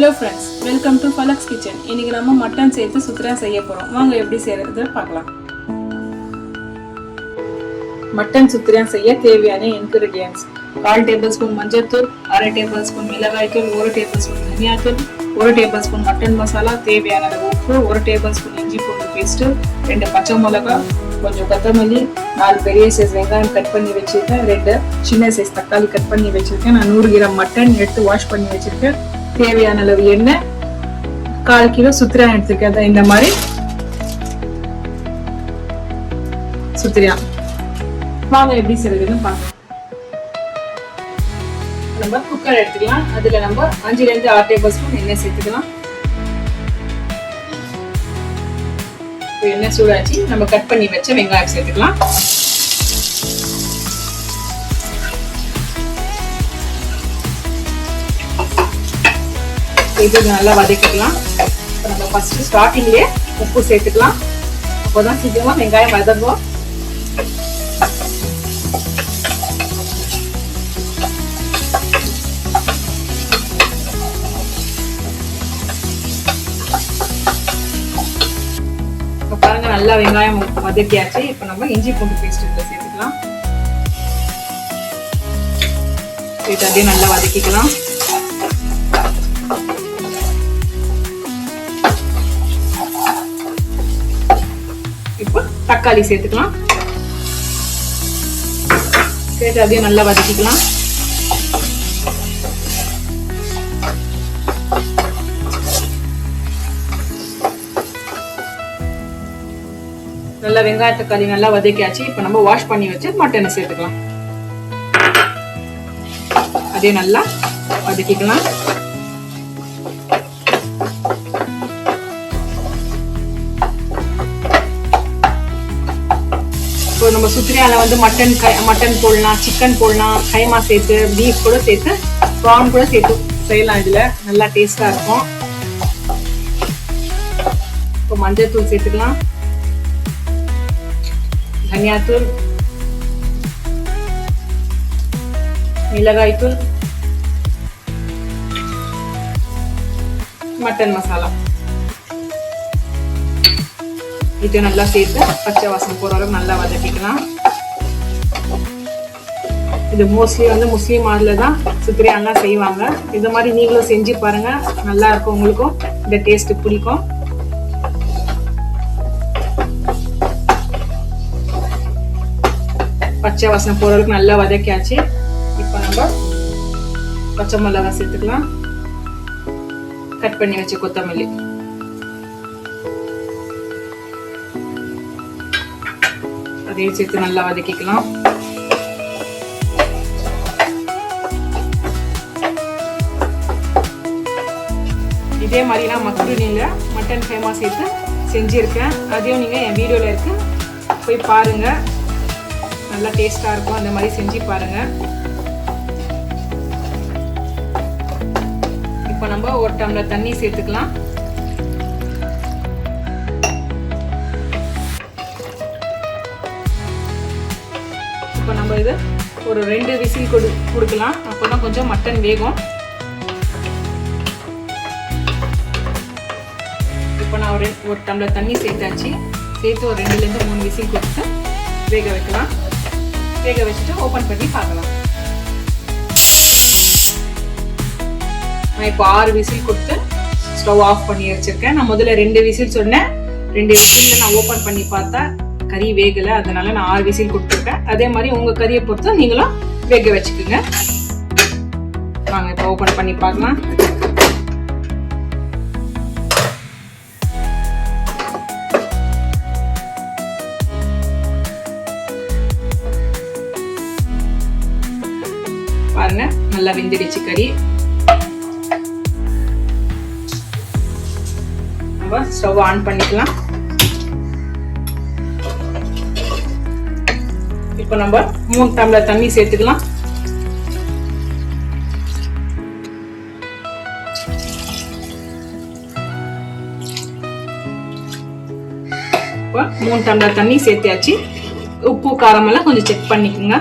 Hello friends, welcome to ஃபலக்ஸ் kitchen. இன்னைக்கு நம்ம மட்டன் சேர்த்து சுத்திரம் செய்ய போகிறோம். வாங்க எப்படி செய்யறது பார்க்கலாம். மட்டன் சுத்திரம் செய்ய தேவையான இன்கிரிடியன்ஸ்: 1/4 டேபிள் ஸ்பூன் மஞ்சள்தூள், 1/2 டேபிள் ஸ்பூன் மிளகாய்த்தூள், 1 டேபிள் ஸ்பூன் தனியாத்தூள், 1 டேபிள் ஸ்பூன் மட்டன் மசாலா, தேவையான உப்பு, 1 டேபிள் ஸ்பூன் இஞ்சி பூண்டு பேஸ்ட்டு, 2 பச்சை மிளகாய், கொஞ்சம் கொத்தமல்லி, 4 பெரிய சைஸ் வெங்காயம் கட் பண்ணி வச்சிருக்கேன், 2 சின்ன சைஸ் தக்காளி கட் பண்ணி வச்சிருக்கேன். நான் 100 கிராம் மட்டன் எடுத்து வாஷ் பண்ணி வச்சிருக்கேன். தேவையான அளவு எண்ணெய், 1/4 கிலோ சுத்திரம் எடுத்துருக்கேன். இந்த மாதிரி சுத்திரம். வாங்க எப்படி செய்யறதுன்னு பார்க்கலாம். நம்ம குக்கர் எடுத்துக்கலாம். அதுல நம்ம 5 ல இருந்து 6 டேபிள் ஸ்பூன் எண்ணெய் சேர்த்துக்கலாம். எண்ணெய் சூடாச்சு. நம்ம கட் பண்ணி வச்ச வெங்காயம் சேர்த்துக்கலாம். இது நல்லா வதக்கிக்கலாம். நம்ம ஃபர்ஸ்ட் ஸ்டார்டிங்லயே உப்பு சேர்த்துக்கலாம். அப்போதான் சீக்கிரமா வெங்காயம் வதங்கும். பாருங்க, நல்லா வெங்காயம் வதக்கியாச்சு. இப்ப நம்ம இஞ்சி பூண்டு பேஸ்ட் சேர்த்துக்கலாம். இது அப்படியே நல்லா வதக்கிக்கலாம். இப்போ தக்காளி சேர்த்துக்கலாம். சேர்த்து அப்படியே நல்லா வதக்கிக்கலாம். நல்லா வெங்காய தக்காளி நல்லா வதக்கியாச்சு. இப்ப நம்ம வாஷ் பண்ணி வச்சு மட்டனை சேர்த்துக்கலாம். அதே நல்லா வதக்கிக்கலாம். இப்போ நம்ம சுத்திரியால வந்து மட்டன் போடலாம், சிக்கன் போடலாம், கைமா சேர்த்து, பீஃப் கூட சேர்த்து, ப்ரான் கூட சேர்த்து செய்யலாம். இதுல நல்லா டேஸ்டா இருக்கும். இப்போ மஞ்சள் தூள் சேர்த்துக்கலாம், தனியாத்தூள், மிளகாய் தூள், மட்டன் மசாலா இது நல்லா சேர்த்து பச்சை வாசம் போற அளவுக்கு நல்லா வதக்கிக்கலாம். இது மோஸ்ட்லி வந்து முஸ்லீம் ஆட்ல தான் சுத்திரியாலாம் செய்வாங்க. இந்த மாதிரி நீங்களும் செஞ்சு பாருங்க, நல்லா இருக்கும். உங்களுக்கும் இந்த டேஸ்ட் பிடிக்கும். பச்சை வாசம் போற அளவுக்கு நல்லா வதக்கியாச்சு. இப்போ நம்ம பச்சை மிளகாய் சேர்த்துக்கலாம். கட் பண்ணி வச்ச கொத்தமல்லி, அதையும் சேர்த்து நல்லா வதக்கிக்கலாம். இதே மாதிரி நான் மக்ரூனில மட்டன் கைமா சேர்த்து செஞ்சிருக்கேன். அதையும் நீங்க என் வீடியோல இருக்கு, போய் பாருங்க. நல்லா டேஸ்டா இருக்கும். அந்த மாதிரி செஞ்சு பாருங்க. இப்போ நம்ம 1 டம்ளர் தண்ணி சேர்த்துக்கலாம். இப்போ நம்ம இது ஒரு 2 விசில் கொடுக்கலாம். அப்போதான் கொஞ்சம் மட்டன் வேகும். இப்போ நான் ஒரு டம்ளர் தண்ணி சேர்த்தாச்சு. சேர்த்து ஒரு 2 ல இருந்து 3 விசில் கொடுத்து வேக வைக்கலாம். வேக வச்சுட்டு ஓபன் பண்ணி பார்க்கலாம். நான் இப்போ 6 விசில் கொடுத்து ஸ்டவ் ஆஃப் பண்ணி வச்சிருக்கேன். நான் முதல்ல 2 விசில் சொன்னேன். 2 விசில்ல நான் ஓபன் பண்ணி பார்த்தா கறி வேகல. அதனால நான் 6 விசில் கொடுத்துருக்கேன். அதே மாதிரி உங்க கறியை பொறுத்து நீங்களும் வேக வச்சுக்கோங்க. வாங்க இப்போ ஓபன் பண்ணி பார்க்கலாம். பாருங்க, நல்லா வெந்துடுச்சு கறி. நம்ம ஸ்டவ் ஆன் பண்ணிக்கலாம். இப்போ நம்ம 3 டம்ளர் தண்ணி சேர்த்துக்கலாம். இப்போ 3 டம்ளர் தண்ணி சேர்த்தாச்சு. உப்பு காரம் எல்லாம் கொஞ்சம் செக் பண்ணிக்கோங்க.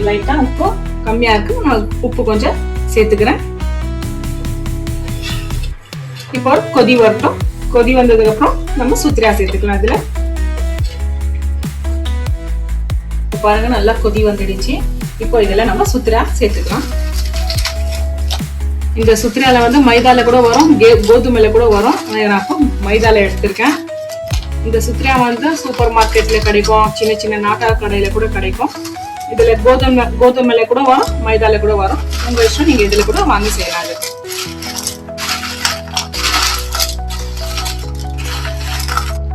லைட்டா உப்பு கம்மியா இருக்கு, நான் உப்பு கொஞ்சம் சேர்த்துக்கிறேன். இப்போ கொதி வரட்டும். கொதி வந்ததுக்கு அப்புறம் நம்ம சுத்திரியா சேர்த்துக்கலாம். இதுல பாருங்க நல்லா கொதி வந்துடுச்சு. இப்போ இதுல நம்ம சுத்திரியா சேர்த்துக்கலாம். இந்த சுத்திரியால வந்து மைதால கூட வரும், கோதுமையில கூட வரும். நான் இப்போ மைதால எடுத்திருக்கேன். இந்த சுத்திரியா வந்து சூப்பர் மார்க்கெட்ல கிடைக்கும், சின்ன சின்ன நாட்டா கடையில கூட கிடைக்கும். இதுல கோதுமையில கூட வரும், மைதால கூட வரும். உங்க இஷ்டம், நீங்க இதுல கூட வாங்கி செய்யலாம்.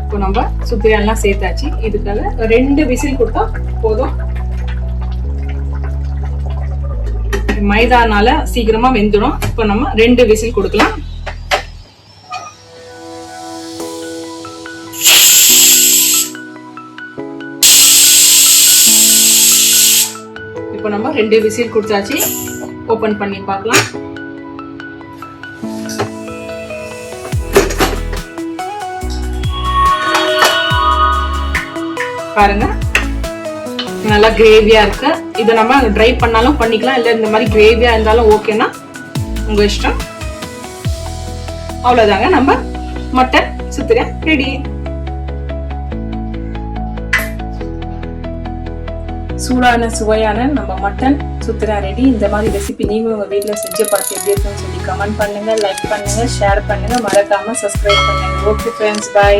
இப்போ நம்ம சுத்திரியா எல்லாம் சேர்த்தாச்சு. இதுக்காக 2 விசில் கொடுத்தா போதும். மைதானால சீக்கிரமா வெந்துடும். இப்போ நம்ம 2 விசில் கொடுக்கலாம். இப்போ நம்ம 2 விசில் கொடுத்தாச்சு. ஓபன் பண்ணி பார்க்கலாம். பாருங்க நல்லா கிரேவியா இருக்கு. இதை நம்ம ட்ரை பண்ணாலும் பண்ணிக்கலாம், இல்ல இந்த மாதிரி கிரேவியா இருந்தாலும் ஓகேனா உங்க இஷ்டம். அவ்வளவுதாங்க, நம்ம மட்டன் சுத்திரியா ரெடி. சூடான சுவையான நம்ம மட்டன் சுத்திரியா ரெடி. இந்த மாதிரி ரெசிபி நீங்களும் உங்க வீட்டுல செஞ்சு பார்த்து எப்படி இருக்குன்னு சொல்லி கமெண்ட் பண்ணுங்க, லைக் பண்ணுங்க, ஷேர் பண்ணுங்க, மறக்காம சப்ஸ்கிரைப் பண்ணுங்க. Okay friends, by.